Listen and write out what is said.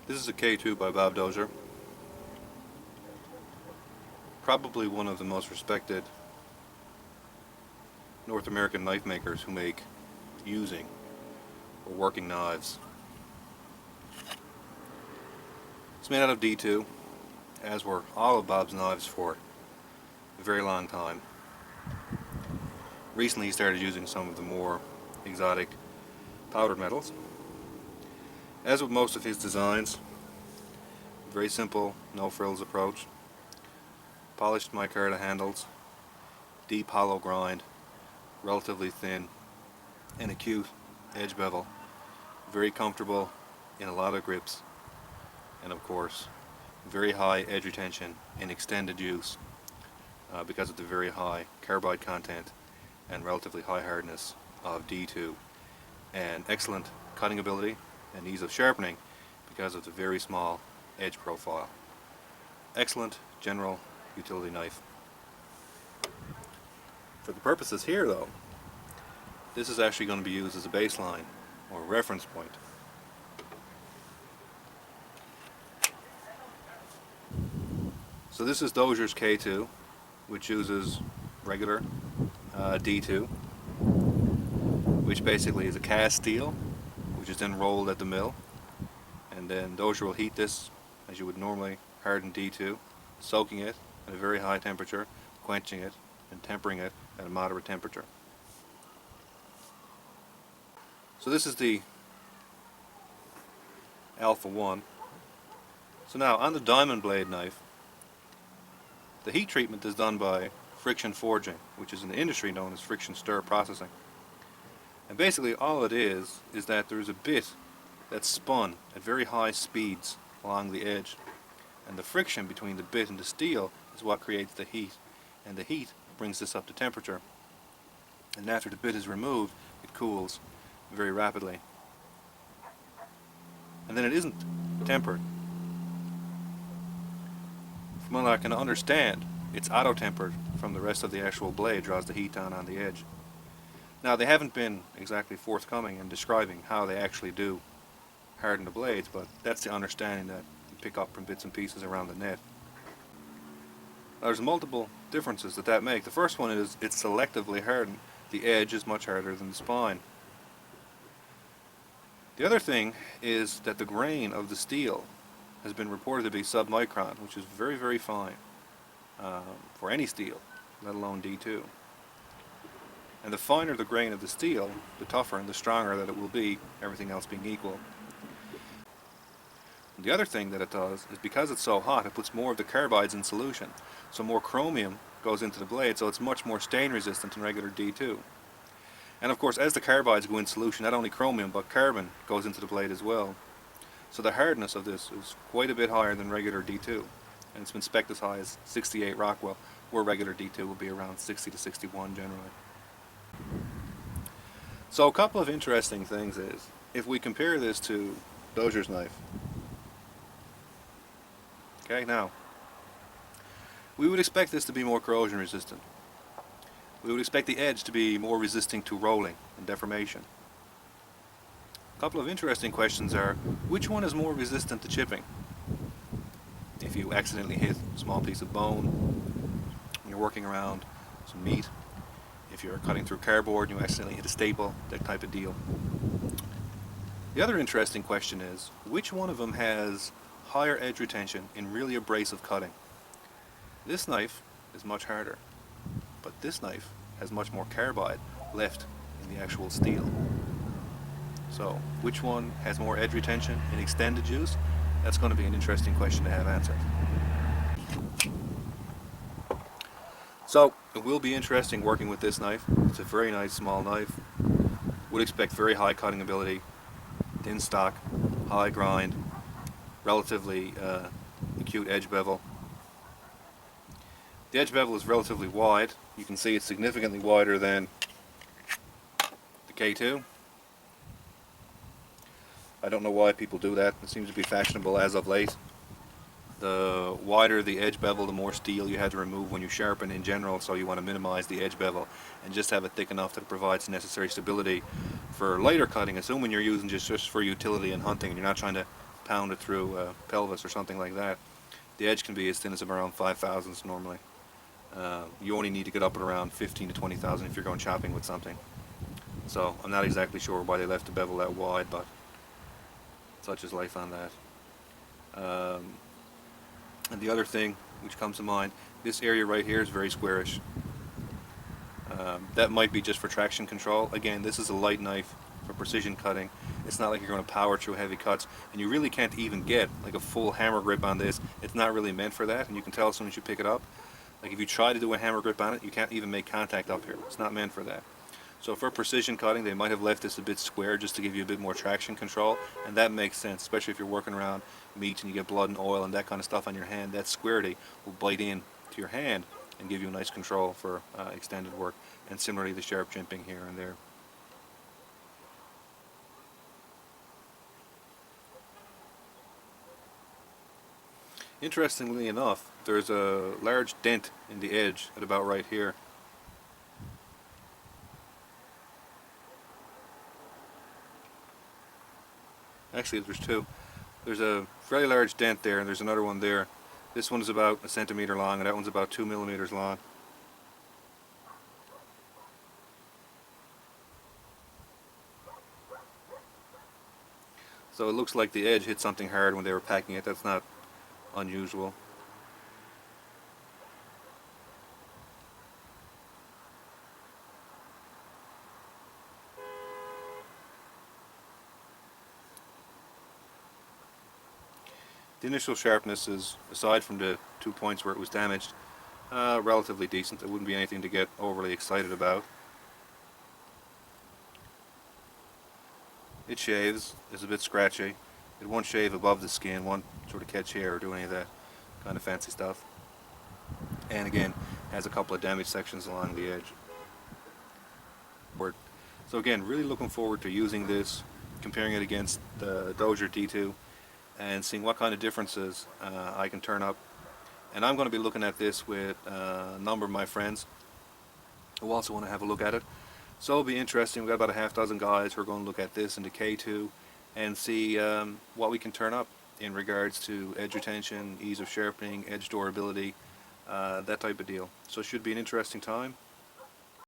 This is a K2 by Bob Dozier. Probably one of the most respected North American knife makers who make using or working knives. It's made out of D2, as were all of Bob's knives for a very long time. Recently he started using some of the more exotic powdered metals. As with most of his designs, very simple, no frills approach. Polished micarta handles, deep hollow grind, relatively thin, and acute edge bevel. Very comfortable in a lot of grips, and of course very high edge retention in extended use because of the very high carbide content and relatively high hardness of D2, and excellent cutting ability and ease of sharpening because of the very small edge profile. Excellent general utility knife. For the purposes here though, this is actually going to be used as a baseline or reference point. So this is Dozier's K2, which uses regular D2, which basically is a cast steel, which is then rolled at the mill, and then Dozier will heat this as you would normally harden D2, soaking it at a very high temperature, quenching it, and tempering it at a moderate temperature. So this is the Alpha 1. So now on the DiamondBlade knife, the heat treatment is done by friction forging, which is in the industry known as friction stir processing. And basically all it is that there's a bit that's spun at very high speeds along the edge, and the friction between the bit and the steel is what creates the heat, and the heat brings this up to temperature, and after the bit is removed it cools very rapidly, and then it isn't tempered. From what I can understand, it's auto-tempered from the rest of the actual blade, draws the heat down on the edge. Now they haven't been exactly forthcoming in describing how they actually do harden the blades, but that's the understanding that you pick up from bits and pieces around the net. Now, there's multiple differences that make. The first one is it's selectively hardened. The edge is much harder than the spine. The other thing is that the grain of the steel has been reported to be submicron, which is very, very fine for any steel, let alone D2. And the finer the grain of the steel, the tougher and the stronger that it will be, everything else being equal. And the other thing that it does is because it's so hot, it puts more of the carbides in solution. So more chromium goes into the blade, so it's much more stain resistant than regular D2. And of course, as the carbides go in solution, not only chromium but carbon goes into the blade as well. So the hardness of this is quite a bit higher than regular D2. And it's been spec'd as high as 68 Rockwell, where regular D2 will be around 60 to 61 generally. So a couple of interesting things is, if we compare this to Dozier's knife, okay, now, we would expect this to be more corrosion resistant. We would expect the edge to be more resisting to rolling and deformation. A couple of interesting questions are, which one is more resistant to chipping? If you accidentally hit a small piece of bone when you're working around some meat, if you're cutting through cardboard and you accidentally hit a staple, that type of deal. The other interesting question is, which one of them has higher edge retention in really abrasive cutting? This knife is much harder, but this knife has much more carbide left in the actual steel. So, which one has more edge retention in extended use? That's going to be an interesting question to have answered. So, it will be interesting working with this knife. It's a very nice small knife. Would expect very high cutting ability, thin stock, high grind, relatively acute edge bevel. The edge bevel is relatively wide. You can see it's significantly wider than the K2. I don't know why people do that. It seems to be fashionable as of late. The wider the edge bevel, the more steel you have to remove when you sharpen in general, so you want to minimize the edge bevel and just have it thick enough that it provides necessary stability for lighter cutting, assuming you're using just for utility and hunting and you're not trying to pound it through pelvis or something like that, the edge can be as thin as around 5 thousandths normally. You only need to get up at around 15 to 20 thousand if you're going chopping with something. So I'm not exactly sure why they left the bevel that wide, but such is life on that. And the other thing which comes to mind, this area right here is very squarish. That might be just for traction control. Again, this is a light knife for precision cutting. It's not like you're going to power through heavy cuts, and you really can't even get like a full hammer grip on this. It's not really meant for that, and you can tell as soon as you pick it up. Like if you try to do a hammer grip on it, you can't even make contact up here. It's not meant for that. So for precision cutting, they might have left this a bit square just to give you a bit more traction control, and that makes sense, especially if you're working around meat and you get blood and oil and that kind of stuff on your hand. That squarity will bite in to your hand and give you a nice control for extended work, and similarly the sharp jimping here and there. Interestingly enough, there's a large dent in the edge at about right here. Actually, there's two. There's a fairly large dent there, and there's another one there. This one is about a centimeter long, and that one's about 2 millimeters long. So it looks like the edge hit something hard when they were packing it. That's not unusual. The initial sharpness is, aside from the 2 points where it was damaged, relatively decent. It wouldn't be anything to get overly excited about. It shaves, is a bit scratchy. It won't shave above the skin, won't sort of catch hair or do any of that kind of fancy stuff. And again, has a couple of damaged sections along the edge. So again, really looking forward to using this, comparing it against the Dozier D2, and seeing what kind of differences I can turn up. And I'm going to be looking at this with a number of my friends who also want to have a look at it. So it'll be interesting. We've got about a half dozen guys who are going to look at this in the K2 and see what we can turn up in regards to edge retention, ease of sharpening, edge durability, that type of deal. So it should be an interesting time.